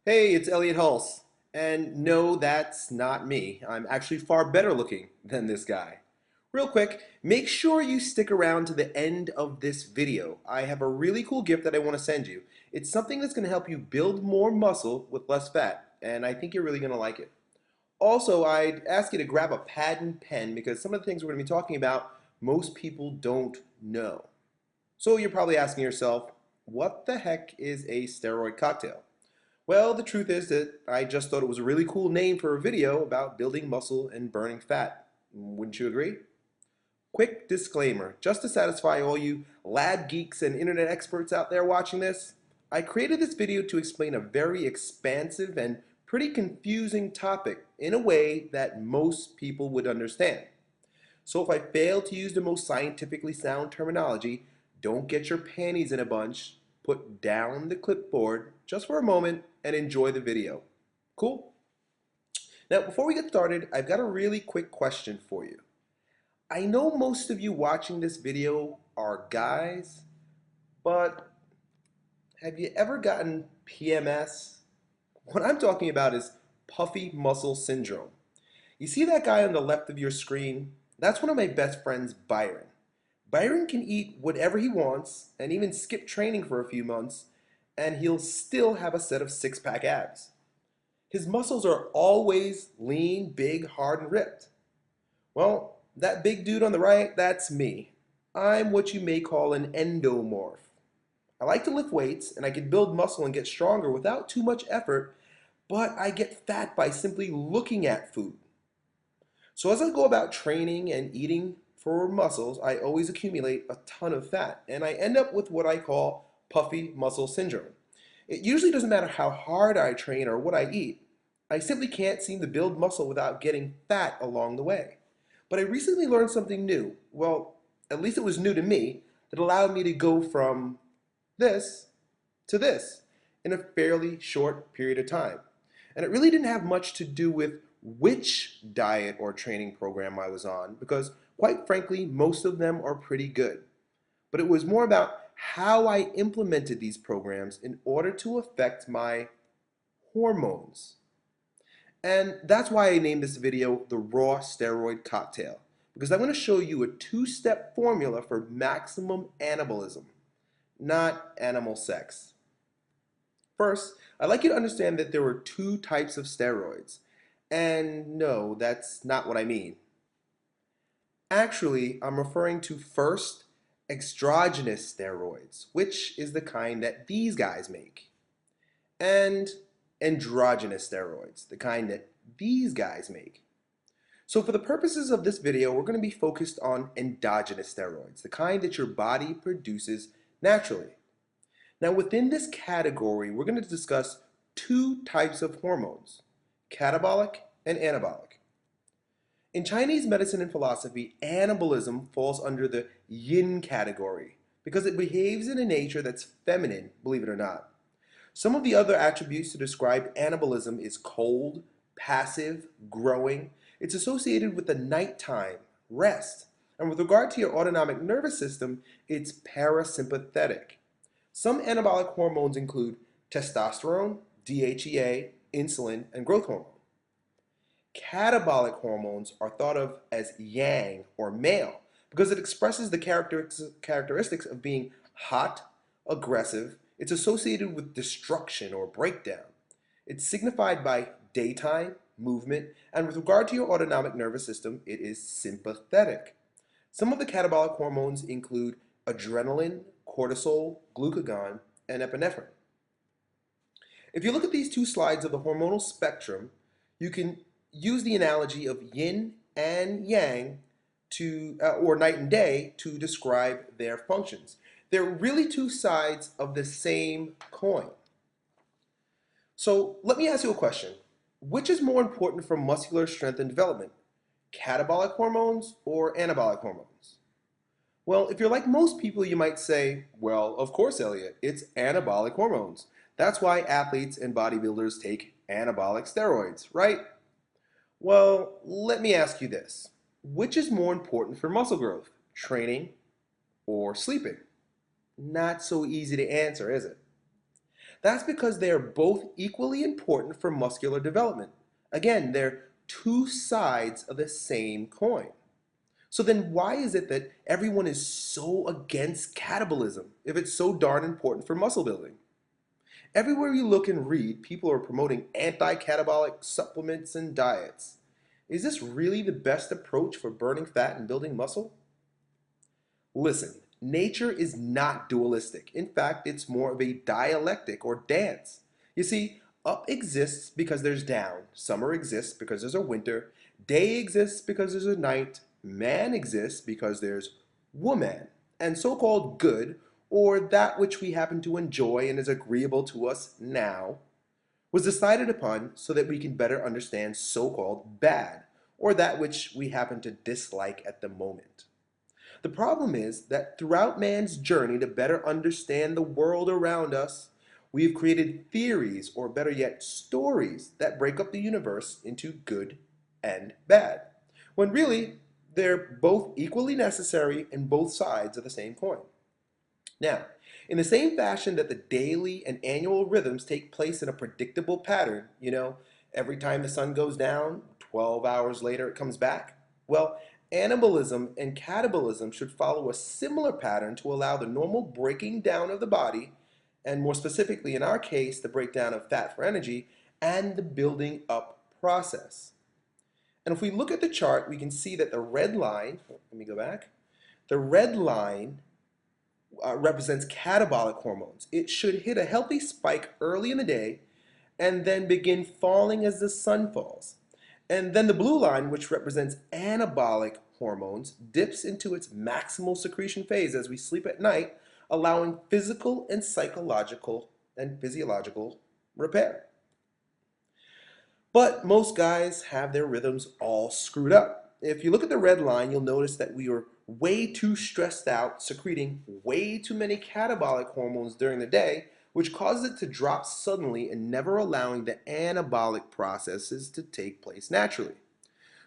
Hey, it's Elliot Hulse. And no, that's not me. I'm actually far better looking than this guy. Real quick, make sure you stick around to the end of this video. I have a really cool gift that I want to send you. It's something that's going to help you build more muscle with less fat, and I think you're really going to like it. Also, I'd ask you to grab a pad and pen because some of the things we're going to be talking about, most people don't know. So you're probably asking yourself, what the heck is a steroid cocktail? Well, the truth is that I just thought it was a really cool name for a video about building muscle and burning fat. Wouldn't you agree? Quick disclaimer, just to satisfy all you lab geeks and internet experts out there watching this, I created this video to explain a very expansive and pretty confusing topic in a way that most people would understand. So if I fail to use the most scientifically sound terminology, don't get your panties in a bunch, put down the clipboard just for a moment and enjoy the video. Cool? Now, before we get started, I've got a really quick question for you. I know most of you watching this video are guys, but have you ever gotten PMS? What I'm talking about is puffy muscle syndrome. You see that guy on the left of your screen? That's one of my best friends, Byron. Byron can eat whatever he wants and even skip training for a few months, and he'll still have a set of six-pack abs. His muscles are always lean, big, hard, and ripped. Well, that big dude on the right, that's me. I'm what you may call an endomorph. I like to lift weights, and I can build muscle and get stronger without too much effort, but I get fat by simply looking at food. So as I go about training and eating for muscles, I always accumulate a ton of fat, and I end up with what I call puffy muscle syndrome. It usually doesn't matter how hard I train or what I eat. I simply can't seem to build muscle without getting fat along the way. But I recently learned something new. Well, at least it was new to me, that allowed me to go from this to this in a fairly short period of time. And it really didn't have much to do with which diet or training program I was on, because quite frankly, most of them are pretty good. But it was more about how I implemented these programs in order to affect my hormones. And that's why I named this video the Raw Steroid Cocktail, because I'm going to show you a two-step formula for maximum anabolism, not animal sex. First, I'd like you to understand that there are two types of steroids. And no, that's not what I mean. Actually, I'm referring to first, exogenous steroids, which is the kind that these guys make, and endogenous steroids, the kind that these guys make. So for the purposes of this video, we're going to be focused on endogenous steroids, the kind that your body produces naturally. Now within this category, we're going to discuss two types of hormones, catabolic and anabolic. In Chinese medicine and philosophy, anabolism falls under the yin category because it behaves in a nature that's feminine, believe it or not. Some of the other attributes to describe anabolism is cold, passive, growing. It's associated with the nighttime, rest. And with regard to your autonomic nervous system, it's parasympathetic. Some anabolic hormones include testosterone, DHEA, insulin, and growth hormone. Catabolic hormones are thought of as yang or male because it expresses the characteristics of being hot, aggressive. It's associated with destruction or breakdown. It's signified by daytime, movement, and with regard to your autonomic nervous system, it is sympathetic. Some of the catabolic hormones include adrenaline, cortisol, glucagon, and epinephrine. If you look at these two slides of the hormonal spectrum, you can use the analogy of yin and yang or night and day to describe their functions. They're really two sides of the same coin. So let me ask you a question. Which is more important for muscular strength and development? Catabolic hormones or anabolic hormones? Well, if you're like most people, you might say, well, of course, Elliot, it's anabolic hormones. That's why athletes and bodybuilders take anabolic steroids, right? Well, let me ask you this. Which is more important for muscle growth, training or sleeping? Not so easy to answer, is it? That's because they are both equally important for muscular development. Again, they're two sides of the same coin. So then why is it that everyone is so against catabolism if it's so darn important for muscle building? Everywhere you look and read, people are promoting anti-catabolic supplements and diets. Is this really the best approach for burning fat and building muscle? Listen, nature is not dualistic. In fact, it's more of a dialectic or dance. You see, up exists because there's down, summer exists because there's a winter, day exists because there's a night, man exists because there's woman, and so-called good, or that which we happen to enjoy and is agreeable to us now, was decided upon so that we can better understand so-called bad, or that which we happen to dislike at the moment. The problem is that throughout man's journey to better understand the world around us, we have created theories, or better yet, stories that break up the universe into good and bad, when really they're both equally necessary and both sides of the same coin. Now, in the same fashion that the daily and annual rhythms take place in a predictable pattern, every time the sun goes down, 12 hours later it comes back, well, anabolism and catabolism should follow a similar pattern to allow the normal breaking down of the body, and more specifically in our case, the breakdown of fat for energy, and the building up process. And if we look at the chart, we can see that the red line, let me go back, the red line represents catabolic hormones. It should hit a healthy spike early in the day and then begin falling as the sun falls. And then the blue line, which represents anabolic hormones, dips into its maximal secretion phase as we sleep at night, allowing physical and psychological and physiological repair. But most guys have their rhythms all screwed up. If you look at the red line, you'll notice that we are way too stressed out, secreting way too many catabolic hormones during the day, which causes it to drop suddenly and never allowing the anabolic processes to take place naturally.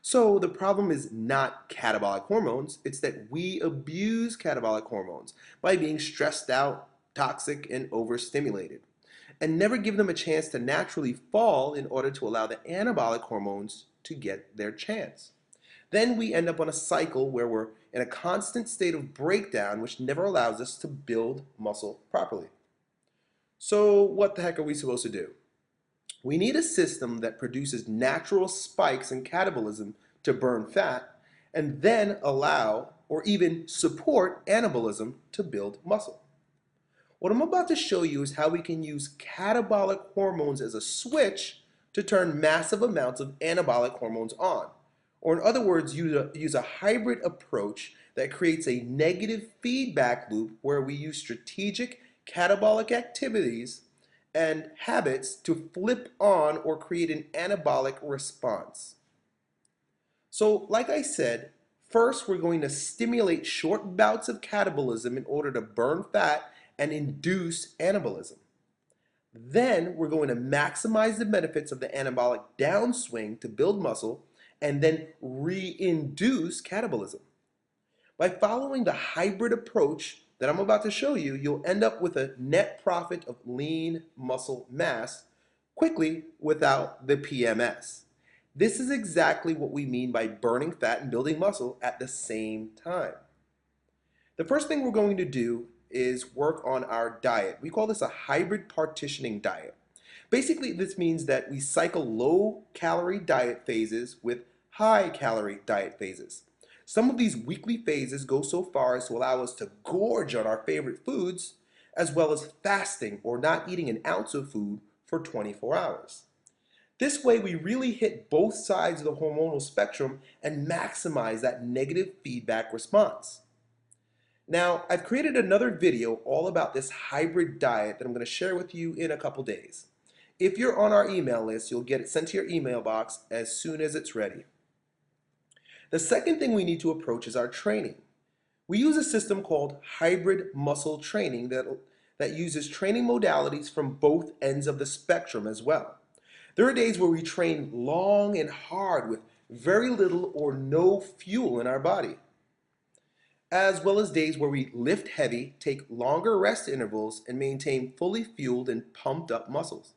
So the problem is not catabolic hormones, it's that we abuse catabolic hormones by being stressed out, toxic, and overstimulated, and never give them a chance to naturally fall in order to allow the anabolic hormones to get their chance. Then we end up on a cycle where we're in a constant state of breakdown, which never allows us to build muscle properly. So what the heck are we supposed to do? We need a system that produces natural spikes in catabolism to burn fat, and then allow or even support anabolism to build muscle. What I'm about to show you is how we can use catabolic hormones as a switch to turn massive amounts of anabolic hormones on. Or in other words, use a hybrid approach that creates a negative feedback loop where we use strategic catabolic activities and habits to flip on or create an anabolic response. So, like I said, first we're going to stimulate short bouts of catabolism in order to burn fat and induce anabolism. Then we're going to maximize the benefits of the anabolic downswing to build muscle and then reinduce catabolism. By following the hybrid approach that I'm about to show you, you'll end up with a net profit of lean muscle mass quickly without the PMS. This is exactly what we mean by burning fat and building muscle at the same time. The first thing we're going to do is work on our diet. We call this a hybrid partitioning diet. Basically, this means that we cycle low-calorie diet phases with high-calorie diet phases. Some of these weekly phases go so far as to allow us to gorge on our favorite foods, as well as fasting or not eating an ounce of food for 24 hours. This way, we really hit both sides of the hormonal spectrum and maximize that negative feedback response. Now, I've created another video all about this hybrid diet that I'm going to share with you in a couple days. If you're on our email list, you'll get it sent to your email box as soon as it's ready. The second thing we need to approach is our training. We use a system called hybrid muscle training that uses training modalities from both ends of the spectrum as well. There are days where we train long and hard with very little or no fuel in our body. as well as days where we lift heavy, take longer rest intervals, and maintain fully fueled and pumped up muscles.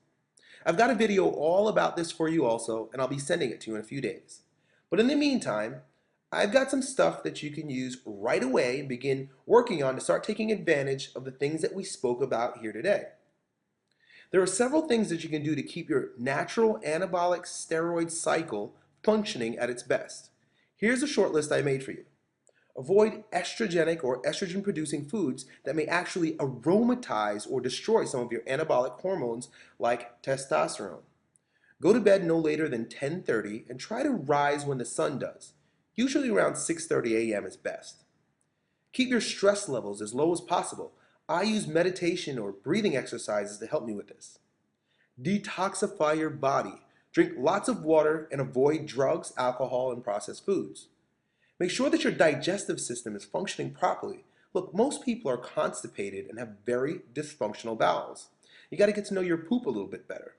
I've got a video all about this for you also, and I'll be sending it to you in a few days. But in the meantime, I've got some stuff that you can use right away and begin working on to start taking advantage of the things that we spoke about here today. There are several things that you can do to keep your natural anabolic steroid cycle functioning at its best. Here's a short list I made for you. Avoid estrogenic or estrogen producing foods that may actually aromatize or destroy some of your anabolic hormones like testosterone. Go to bed no later than 10:30 and try to rise when the sun does. Usually around 6:30 a.m. is best. Keep your stress levels as low as possible. I use meditation or breathing exercises to help me with this. Detoxify your body. Drink lots of water and avoid drugs, alcohol, and processed foods. Make sure that your digestive system is functioning properly. Look, most people are constipated and have very dysfunctional bowels. You got to get to know your poop a little bit better.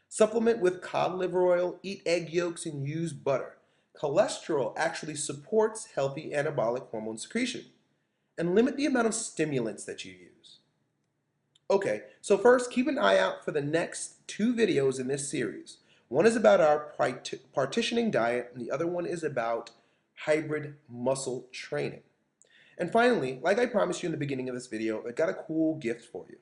Supplement with cod liver oil, eat egg yolks, and use butter. Cholesterol actually supports healthy anabolic hormone secretion. And limit the amount of stimulants that you use. Okay, so first, keep an eye out for the next two videos in this series. One is about our partitioning diet, and the other one is about hybrid muscle training. And finally, like I promised you in the beginning of this video, I got a cool gift for you.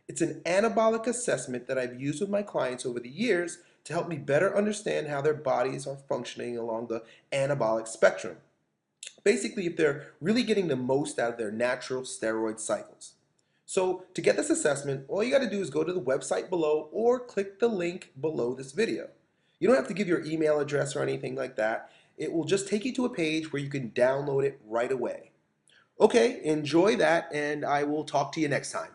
It's an anabolic assessment that I've used with my clients over the years to help me better understand how their bodies are functioning along the anabolic spectrum. Basically, if they're really getting the most out of their natural steroid cycles. So to get this assessment, all you got to do is go to the website below or click the link below this video. You don't have to give your email address or anything like that. It will just take you to a page where you can download it right away. Okay, enjoy that, and I will talk to you next time.